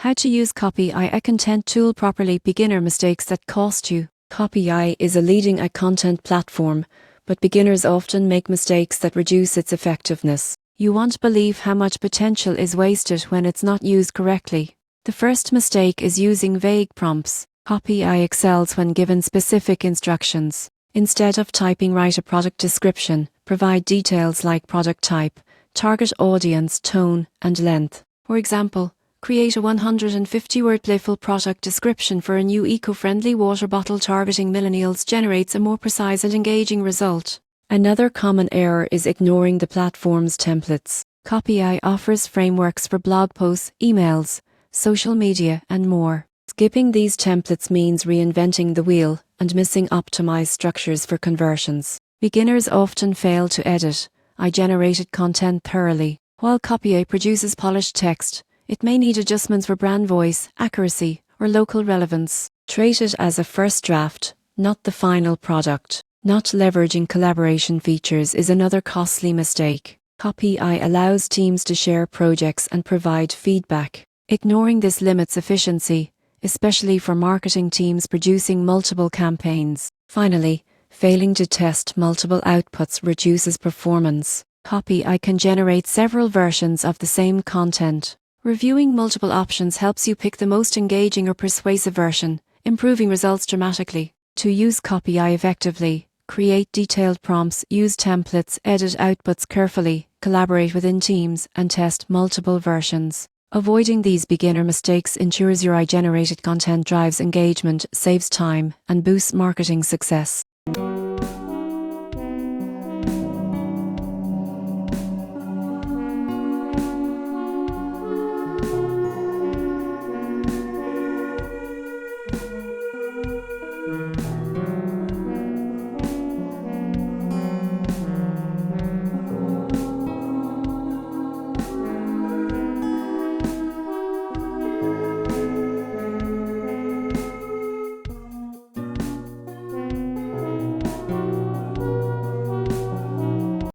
How to use Copyai, a content tool properly. Beginner mistakes that cost you. Copyai is a leading content platform, but beginners often make mistakes that reduce its effectiveness. You won't believe how much potential is wasted when it's not used correctly. The first mistake is using vague prompts. Copyai excels when given specific instructions. Instead of typing, write a product description. Provide details like product type, target audience, tone, and length. For example, create a 150-word playful product description for a new eco-friendly water bottle targeting millennials generates a more precise and engaging result. Another common error is ignoring the platform's templates. Copyai offers frameworks for blog posts, emails, social media, and more. Skipping these templates means reinventing the wheel and missing optimized structures for conversions. Beginners often fail to edit generated content thoroughly. While Copyai produces polished text, it may need adjustments for brand voice, accuracy, or local relevance. Treat it as a first draft, not the final product. Not leveraging collaboration features is another costly mistake. Copyai allows teams to share projects and provide feedback. Ignoring this limits efficiency, especially for marketing teams producing multiple campaigns. Finally, failing to test multiple outputs reduces performance. Copyai can generate several versions of the same content. Reviewing multiple options helps you pick the most engaging or persuasive version, improving results dramatically. To use Copyai effectively, create detailed prompts, use templates, edit outputs carefully, collaborate within teams, and test multiple versions. Avoiding these beginner mistakes ensures your generated content drives engagement, saves time, and boosts marketing success.